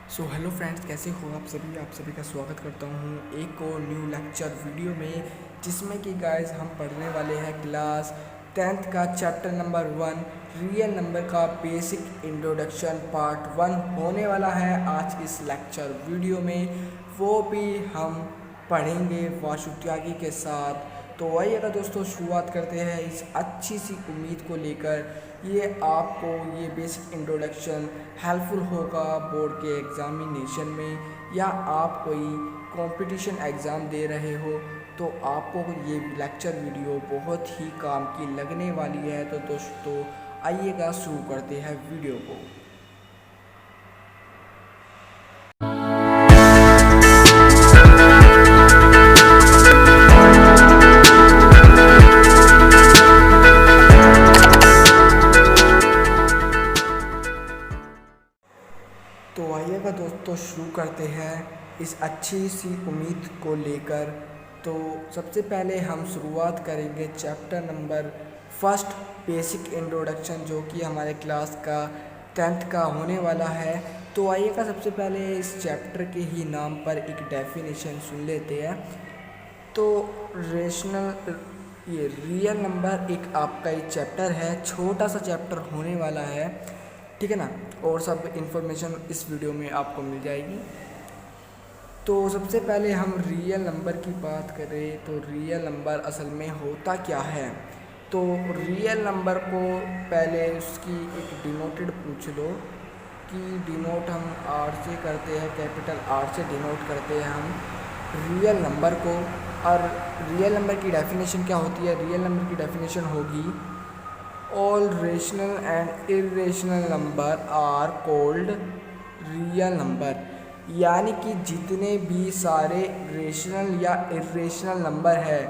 Hello friends, कैसे हो आप सभी का स्वागत करता हूँ एक और न्यू लेक्चर वीडियो में, जिसमें कि गाइस हम पढ़ने वाले हैं क्लास 10th का चैप्टर नंबर 1 रियल नंबर का बेसिक इंट्रोडक्शन पार्ट 1 होने वाला है आज इस लेक्चर वीडियो में। वो भी हम पढ़ेंगे वाशु त्यागी के साथ। तो आइएगा दोस्तों, शुरुआत करते हैं इस अच्छी सी उम्मीद को लेकर। ये आपको ये बेसिक इंट्रोडक्शन हेल्पफुल होगा बोर्ड के एग्ज़ामिनेशन में, या आप कोई कंपटीशन एग्ज़ाम दे रहे हो तो आपको ये लेक्चर वीडियो बहुत ही काम की लगने वाली है। तो दोस्तों आइएगा शुरू करते हैं वीडियो को। तो आइएगा दोस्तों, शुरू करते हैं इस अच्छी सी उम्मीद को लेकर। तो सबसे पहले हम शुरुआत करेंगे चैप्टर नंबर 1 बेसिक इंट्रोडक्शन, जो कि हमारे क्लास का 10th का होने वाला है। तो आइएगा सबसे पहले इस चैप्टर के ही नाम पर एक डेफिनेशन सुन लेते हैं। तो ये रियल नंबर एक आपका एक चैप्टर है, छोटा सा चैप्टर होने वाला है, ठीक है ना। और सब इन्फॉर्मेशन इस वीडियो में आपको मिल जाएगी। तो सबसे पहले हम रियल नंबर की बात करें तो रियल नंबर असल में होता क्या है। तो रियल नंबर को पहले उसकी एक डिनोटेड पूछ लो कि डिनोट हम आर से करते हैं, कैपिटल आर से डिनोट करते हैं हम रियल नंबर को। और रियल नंबर की डेफिनेशन क्या होती है? रियल नंबर की डेफिनेशन होगी all rational and irrational number are called real number, यानी कि जितने भी सारे रेशनल या इरेशनल नंबर है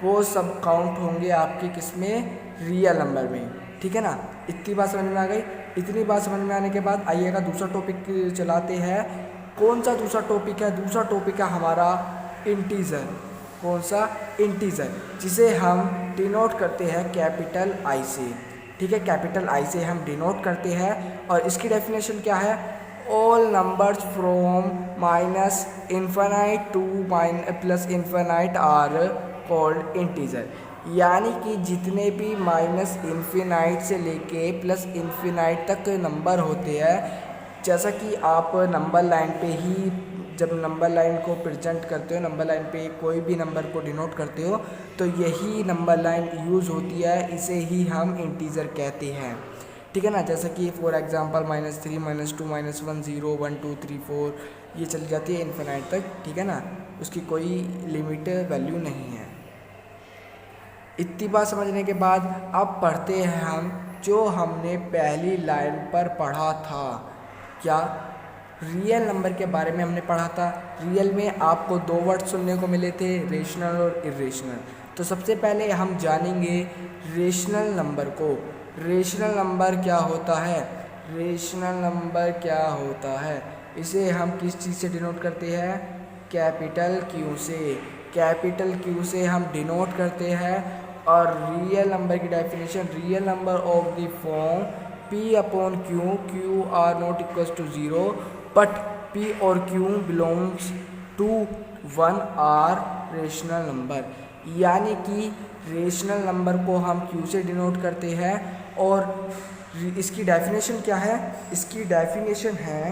वो सब काउंट होंगे आपके किसमें? रियल नंबर में, ठीक है ना। इतनी बात समझ में आ गई। इतनी बात समझ में आने के बाद आइएगा दूसरा टॉपिक चलाते हैं। कौन सा दूसरा टॉपिक है? दूसरा टॉपिक है हमारा इंटीजर। कौन सा? इंटीजर, जिसे हम डिनोट करते हैं कैपिटल आई से, ठीक है। कैपिटल आई से हम डिनोट करते हैं। और इसकी डेफिनेशन क्या है? All numbers from minus infinite to plus infinite are called integer, यानी कि जितने भी माइनस इन्फिनाइट से लेके प्लस इन्फिनाइट तक नंबर होते हैं, जैसा कि आप नंबर लाइन पे ही जब नंबर लाइन को प्रेजेंट करते हो, नंबर लाइन पे कोई भी नंबर को डिनोट करते हो, तो यही नंबर लाइन यूज़ होती है, इसे ही हम इंटीजर कहते हैं, ठीक है ना। जैसे कि फॉर एग्जांपल -3 -2 -1 0 1 2 3 4 ये चली जाती है इन्फिनाइट तक, ठीक है ना। उसकी कोई लिमिट वैल्यू नहीं है। इतनी बात समझने के बाद अब पढ़ते हैं हम जो हमने पहली लाइन पर पढ़ा था। क्या? रियल नंबर के बारे में हमने पढ़ा था। रियल में आपको 2 वर्ड सुनने को मिले थे, रेशनल और इरेशनल। तो सबसे पहले हम जानेंगे रेशनल नंबर को। रेशनल नंबर क्या होता है? रेशनल नंबर क्या होता है? इसे हम किस चीज़ से डिनोट करते हैं? कैपिटल क्यू से। कैपिटल क्यू से हम डिनोट करते हैं। और रियल नंबर की definition, real number of the form P upon Q are not equals to 0 but P और Q belongs to 1 are rational number, यानी कि रेशनल नंबर को हम Q से डिनोट करते हैं। और इसकी डेफिनेशन क्या है? इसकी डेफिनेशन है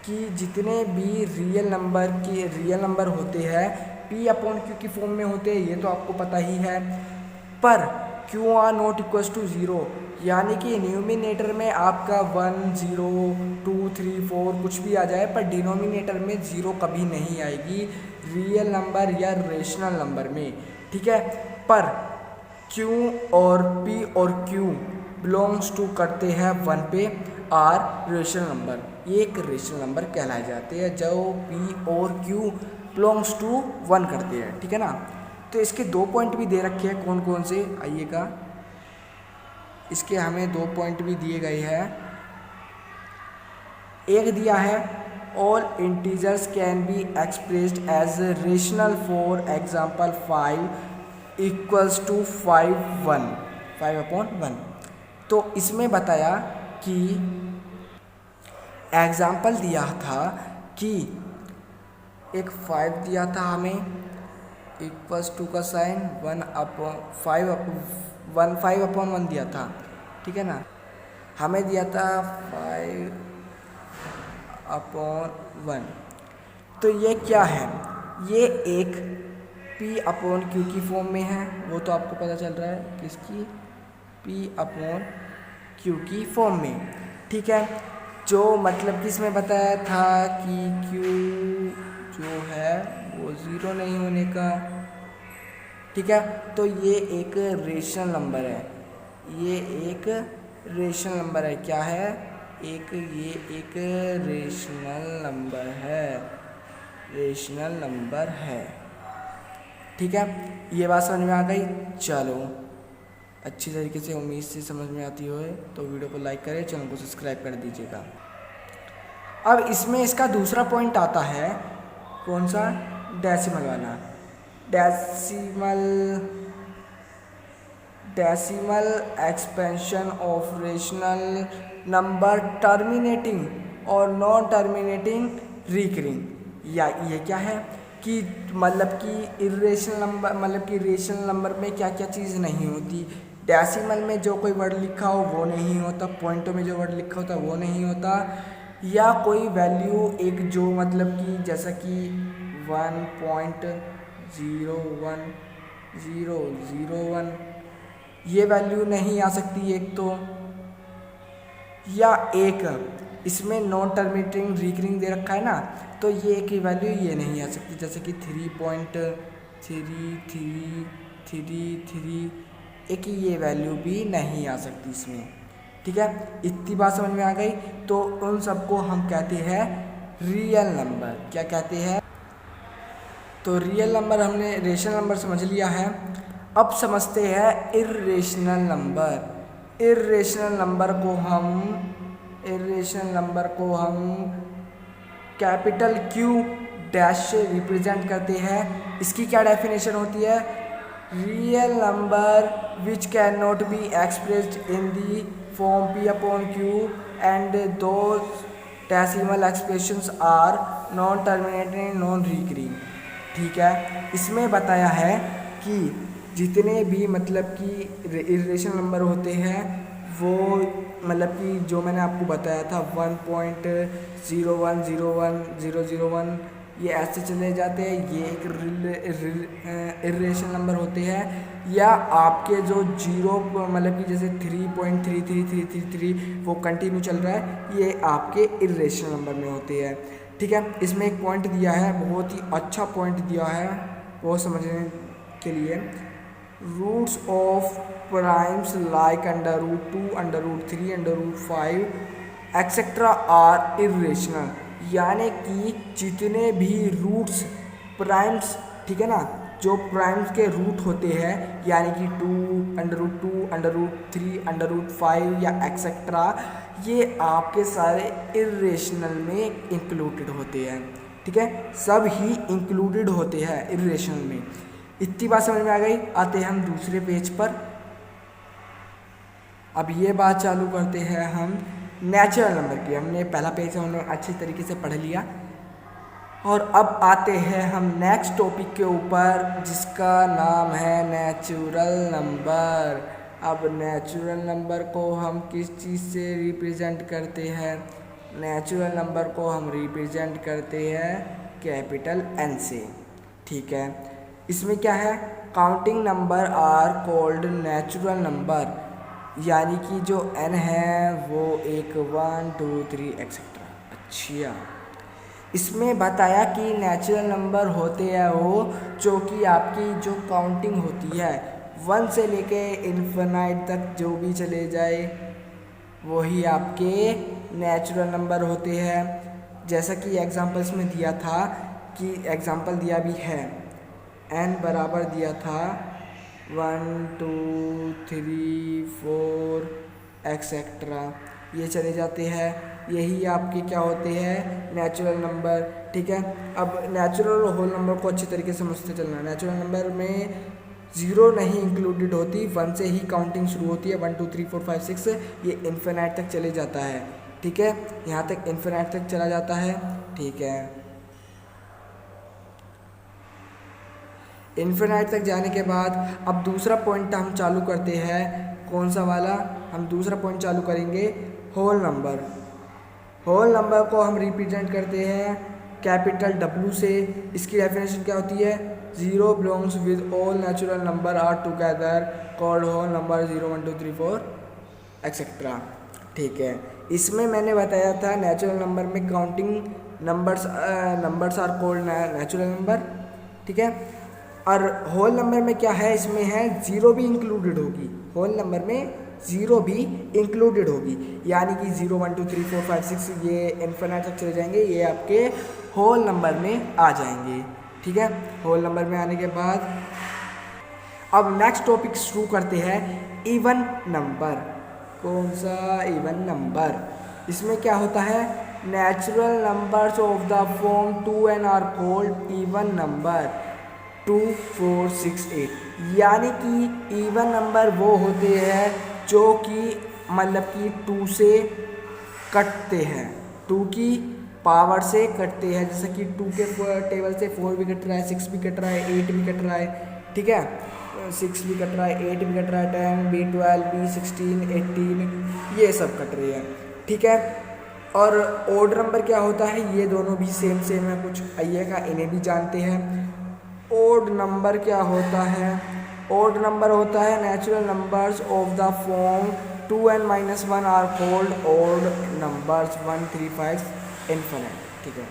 कि जितने भी रियल नंबर होते हैं P अपॉन Q की फॉर्म में होते हैं, ये तो आपको पता ही है। पर Q are not equals to 0, यानी कि न्यूमिनेटर में आपका 1 0 2 3 4 कुछ भी आ जाए, पर डिनोमिनेटर में 0 कभी नहीं आएगी रियल नंबर या रेशनल नंबर में, ठीक है। पर Q और P और Q बिलोंग्स टू करते हैं 1 पे, आर रेशनल नंबर, एक रेशनल नंबर कहलाए जाते हैं जो P और Q बिलोंग्स टू 1 करते हैं, ठीक है ना। तो इसके 2 पॉइंट भी दे रखे हैं। कौन कौन से? आइएगा, इसके हमें 2 पॉइंट भी दिए गए हैं। एक दिया है all integers can be expressed as rational, for example 5 equals to 5 upon 1। तो इसमें बताया कि एग्जाम्पल दिया था कि एक 5 दिया था हमें इक्वल्स टू का साइन 1/5 दिया था, ठीक है ना। हमें दिया था 5/1। तो ये क्या है, ये एक P/Q की फॉर्म में है, वो तो आपको पता चल रहा है किसकी, P/Q की फॉर्म में, ठीक है। जो मतलब कि इसमें बताया था कि Q जो है वो 0 नहीं होने का, ठीक है। तो ये एक रेशनल नंबर है, ये एक रेशनल नंबर है। क्या है, ये एक रेशनल नंबर है, रेशनल नंबर है, ठीक है। ये बात समझ में आ गई। चलो अच्छी तरीके से, उम्मीद से समझ में आती हो तो वीडियो को लाइक करें, चैनल को सब्सक्राइब कर दीजिएगा। अब इसमें इसका दूसरा पॉइंट आता है, कौन सा, डेसिमल वाला। Decimal expansion of rational number terminating और नॉन टर्मिनेटिंग रिकरिंग। या ये क्या है कि मतलब कि इरेशनल नंबर, मतलब कि रेशनल नंबर में क्या क्या चीज़ नहीं होती। डेसिमल में जो कोई वर्ड लिखा हो वो नहीं होता, पॉइंटों में जो वर्ड लिखा होता वो नहीं होता, या कोई वैल्यू एक जो मतलब कि जैसा कि 1.01001 ये वैल्यू नहीं आ सकती एक तो, या एक इसमें नॉन टर्मिनेटिंग रिकरिंग दे रखा है ना, तो ये एक वैल्यू ये नहीं आ सकती, जैसे कि 3.3333 एक ये वैल्यू भी नहीं आ सकती इसमें, ठीक है। इतनी बात समझ में आ गई। तो उन सबको हम कहते हैं रियल नंबर। क्या कहते हैं, तो रियल नंबर हमने रेशनल नंबर समझ लिया है। अब समझते हैं इर्रेशनल नंबर। इर्रेशनल नंबर को हम कैपिटल Q डैश से रिप्रेजेंट करते हैं। इसकी क्या डेफिनेशन होती है, real number which can not be expressed in the form P/Q and those decimal expressions are non terminating non recurring, ठीक है। इसमें बताया है कि जितने भी मतलब कि इरेशनल नंबर होते हैं वो मतलब कि जो मैंने आपको बताया था 1.0101001 ये ऐसे चले जाते हैं, ये एक इरेशनल नंबर होते हैं। या आपके जो जीरो मतलब कि जैसे 3.33333 वो कंटिन्यू चल रहा है, ये आपके इरेशनल नंबर में होते हैं, ठीक है। इसमें एक पॉइंट दिया है, बहुत ही अच्छा पॉइंट दिया है वो समझने के लिए। Roots of primes like √2, √3, √5 etcetera are irrational, यानी कि जितने भी रूट्स प्राइम्स, ठीक है ना, जो प्राइम्स के रूट होते हैं यानी कि 2, √2, √3, √5 या एक्सेट्रा, ये आपके सारे इरेशनल में इंक्लूडेड होते हैं, ठीक है। सब ही इंक्लूडेड होते हैं इरेशनल में। इतनी बात समझ में आ गई। आते हैं हम दूसरे पेज पर। अब ये बात चालू करते हैं हम नेचुरल नंबर की। हमने पहला पेज हमने अच्छी तरीके से पढ़ लिया और अब आते हैं हम नेक्स्ट टॉपिक के ऊपर जिसका नाम है नेचुरल नंबर। अब नेचुरल नंबर को हम किस चीज़ से रिप्रेजेंट करते हैं, नेचुरल नंबर को हम रिप्रेजेंट करते हैं कैपिटल N से, ठीक है। इसमें क्या है, counting number are called natural number, यानी कि जो n है वो एक 1 2 3 एक्सेट्रा। अच्छा, इसमें बताया कि नेचुरल नंबर होते हैं वो जो कि आपकी जो काउंटिंग होती है 1 से लेके इन्फिनाइट तक जो भी चले जाए वही आपके नेचुरल नंबर होते हैं। जैसा कि एग्जांपल्स में दिया था कि एग्जांपल दिया भी है, n बराबर दिया था 1 2 3 4 एक्सेट्रा, ये चले जाते हैं, यही आपके क्या होते हैं नेचुरल नंबर, ठीक है। अब नेचुरल और होल नंबर को अच्छी तरीके से समझते चलना। नेचुरल नंबर में 0 नहीं इंक्लूडेड होती, 1 से ही काउंटिंग शुरू होती है, 1 2 3 4 5 6 ये इन्फिनाइट तक चले जाता है। ठीक है, यहाँ तक इन्फिनिट तक चला जाता है। ठीक है, इन्फिनिट तक जाने के बाद अब दूसरा पॉइंट हम चालू करते हैं। कौन सा वाला? हम दूसरा पॉइंट चालू करेंगे होल नंबर। होल नंबर को हम रिप्रेजेंट करते हैं कैपिटल W से। इसकी डेफिनेशन क्या होती है? 0 belongs with all natural number are together called whole number 0 1 2 3 4 etcetera. ठीक है, इसमें मैंने बताया था नेचुरल नंबर में counting numbers are called natural number. ठीक है, और होल नंबर में क्या है? इसमें है 0 भी इंक्लूडेड होगी। होल नंबर में 0 भी इंक्लूडेड होगी, यानी कि 0 1 2 3 4 5 6 ये इन्फिनिट तक चले जाएंगे, ये आपके होल नंबर में आ जाएंगे। ठीक है, होल नंबर में आने के बाद अब नेक्स्ट टॉपिक शुरू करते हैं इवन नंबर। कौन सा? Even number. इसमें क्या होता है? Natural numbers of the form 2n are called even number 2 4 6 8। यानी कि इवन नंबर वो होते हैं जो कि मतलब कि 2 से कटते हैं, 2 की पावर से कटते हैं। जैसे कि 2 के टेबल से 4 भी कट रहा है, 6 भी कट रहा है, 8 भी कट रहा है। ठीक है, 6 भी कट रहा है, 8 भी कट रहा है, 10 भी, 12 भी, 16 18 ये सब कट रही है। ठीक है, और ओड नंबर क्या होता है? ये दोनों भी सेम है, कुछ आइएगा इन्हें भी जानते हैं। ओड नंबर क्या होता है? ओड नंबर होता है natural numbers of the form 2n-1 are called odd numbers 1 3 5 infinite. ठीक है,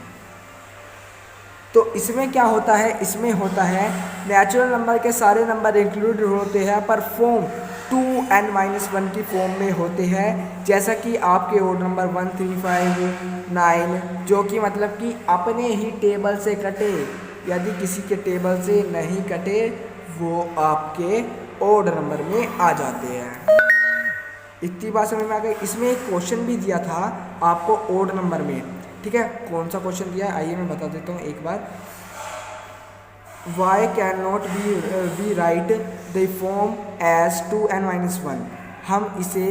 तो इसमें क्या होता है? इसमें होता है नेचुरल नंबर के सारे नंबर इंक्लूडेड होते हैं पर फॉर्म 2n-1 की फॉर्म में होते हैं। जैसा कि आपके ओड नंबर 1 3 5 9 जो कि मतलब कि अपने ही टेबल से कटे, यदि किसी के टेबल से नहीं कटे वो आपके ओड नंबर में आ जाते हैं। इतनी बात समझ में आ गई। इसमें एक क्वेश्चन भी दिया था आपको ओड नंबर में। ठीक है, कौन सा क्वेश्चन दिया? आइए मैं बता देता हूँ एक बार। Why can not be write the form as 2n-1। हम इसे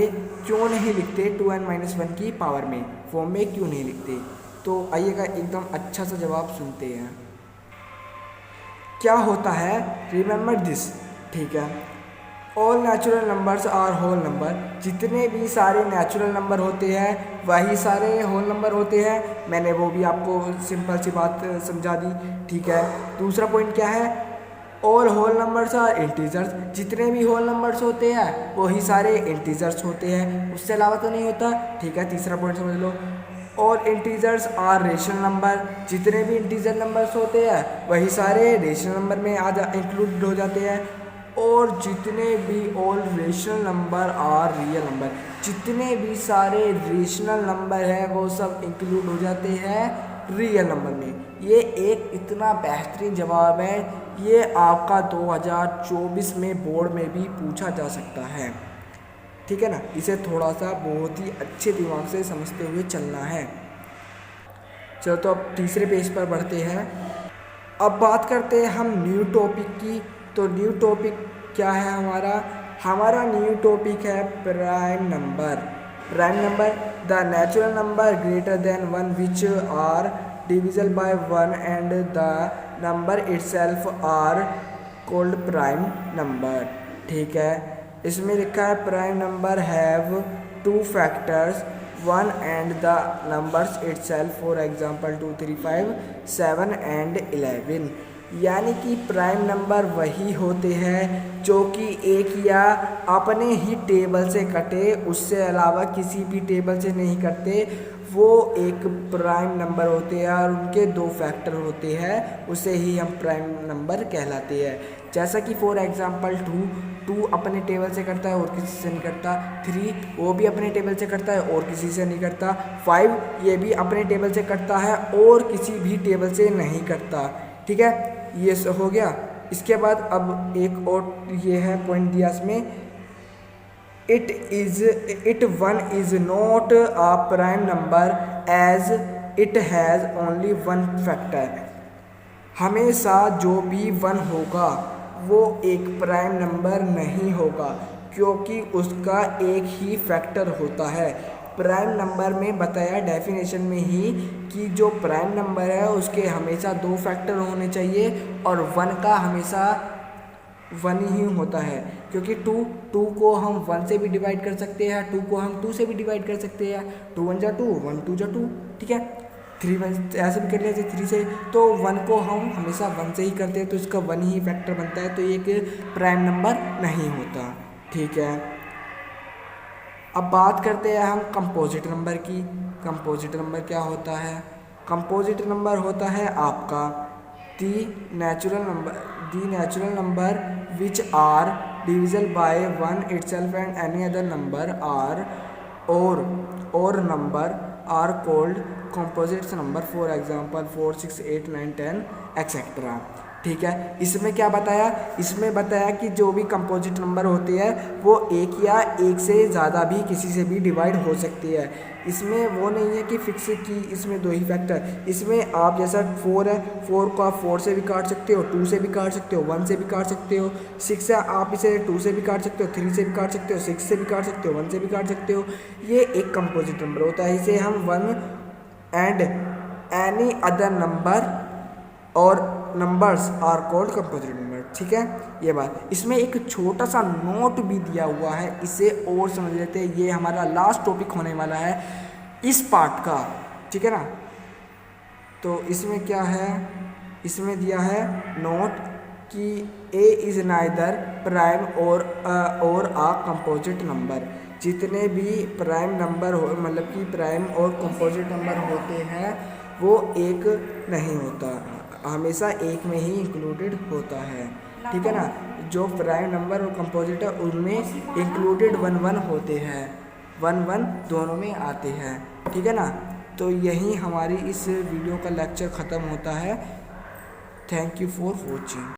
क्यों नहीं लिखते 2n-1 की पावर में, फॉर्म में क्यों नहीं लिखते? तो आइएगा एकदम अच्छा सा जवाब सुनते हैं। क्या होता है? Remember this. ठीक है, all natural numbers are whole number. जितने भी सारे नेचुरल नंबर होते हैं वही सारे होल नंबर होते हैं। मैंने वो भी आपको सिंपल सी बात समझा दी। ठीक है, दूसरा पॉइंट क्या है? All whole numbers are integers. जितने भी होल नंबर्स होते हैं वही सारे इंटीजर्स होते हैं, उससे अलावा तो नहीं होता। ठीक है, तीसरा पॉइंट समझ लो। और इंटीजर्स आर रेशनल नंबर। जितने भी इंटीजर नंबर्स होते हैं वही सारे रेशनल नंबर में इंक्लूड हो जाते हैं। और जितने भी all rational number are real number. जितने भी सारे रेशनल नंबर हैं वो सब इंक्लूड हो जाते हैं रियल नंबर में। ये एक इतना बेहतरीन जवाब है, ये आपका 2024 में बोर्ड में भी पूछा जा सकता है। ठीक है ना, इसे थोड़ा सा बहुत ही अच्छे दिमाग से समझते हुए चलना है। चलो तो अब तीसरे पेज पर बढ़ते हैं। अब बात करते हैं हम न्यू टॉपिक की। तो न्यू टॉपिक क्या है हमारा न्यू टॉपिक है prime number. Prime number the natural number greater than 1 which are divisible by 1 and the number itself are called prime number. ठीक है, इसमें लिखा है prime number have 2 factors 1 and the numbers itself, for example 2 3 5 7 and 11। यानी कि prime number वही होते हैं जो कि एक या अपने ही टेबल से कटे, उससे अलावा किसी भी टेबल से नहीं कटते, वो एक प्राइम नंबर होते हैं और उनके 2 फैक्टर होते हैं, उसे ही हम प्राइम नंबर कहलाते हैं। जैसा कि फॉर एग्जांपल 2 अपने टेबल से करता है और किसी से नहीं करता। 3 वो भी अपने टेबल से करता है और किसी से नहीं करता। 5 ये भी अपने टेबल से करता है और किसी भी टेबल से नहीं करता। ठीक है, ये हो गया। इसके बाद अब एक और ये है पॉइंट दिया इसमें, it 1 is not a prime number as it has only 1 factor. हमेशा जो भी 1 होगा वो एक प्राइम नंबर नहीं होगा क्योंकि उसका एक ही फैक्टर होता है। प्राइम नंबर में बताया डेफिनेशन में ही कि जो प्राइम नंबर है उसके हमेशा 2 फैक्टर होने चाहिए और 1 का हमेशा 1 ही होता है, क्योंकि 2 को हम 1 से भी डिवाइड कर सकते हैं, 2 को हम 2 से भी डिवाइड कर सकते हैं, 2 1 जा 2, 1 2 जा 2, ठीक है। 3 1 ऐसे भी कर लेते 3 से, तो 1 को हम हमेशा 1 से ही करते हैं, तो इसका 1 ही फैक्टर बनता है, तो ये एक प्राइम नंबर नहीं होता, ठीक है। अब बात करते हैं हम कंपोजिट नंबर की। कंपोजिट नंबर क्या होता है? कंपोजिट नंबर होता है आपका the natural number which are divisible by 1 itself and any other number are और number are called composite number, for example 4 6 8 9 10 etcetera, ठीक है। इसमें क्या बताया? इसमें बताया कि जो भी कंपोजिट नंबर होते हैं वो एक या एक से ज़्यादा भी किसी से भी डिवाइड हो सकती है। इसमें वो नहीं है कि फिक्स कि इसमें 2 ही फैक्टर, इसमें आप जैसा 4 है, 4 को आप 4 से भी काट सकते हो, 2 से भी काट सकते हो, 1 से भी काट सकते हो, 6 है आप इसे 2 से भी काट सकते हो, 3 से भी काट सकते हो, 6 से भी काट सकते हो, 1 से भी काट सकते हो। ये एक कंपोजिट नंबर होता है। इसे हम 1 एंड एनी अदर नंबर और numbers are called composite number, ठीक है। ये बात, इसमें एक छोटा सा नोट भी दिया हुआ है, इसे और समझ लेते हैं। ये हमारा लास्ट टॉपिक होने वाला है इस पार्ट का, ठीक है ना। तो इसमें क्या है? इसमें दिया है नोट कि ए इज़ नाइदर प्राइम और आ कंपोजिट नंबर। जितने भी प्राइम नंबर हो, मतलब कि प्राइम और कंपोजिट नंबर होते हैं वो एक नहीं होता, हमेशा एक में ही इंक्लूडेड होता है, ठीक है ना। जो प्राइम नंबर और कंपोजिट है उनमें इंक्लूडेड 1 1 होते हैं, 1 1 दोनों में आते हैं, ठीक है ना। तो यही हमारी इस वीडियो का लेक्चर ख़त्म होता है। Thank you for watching.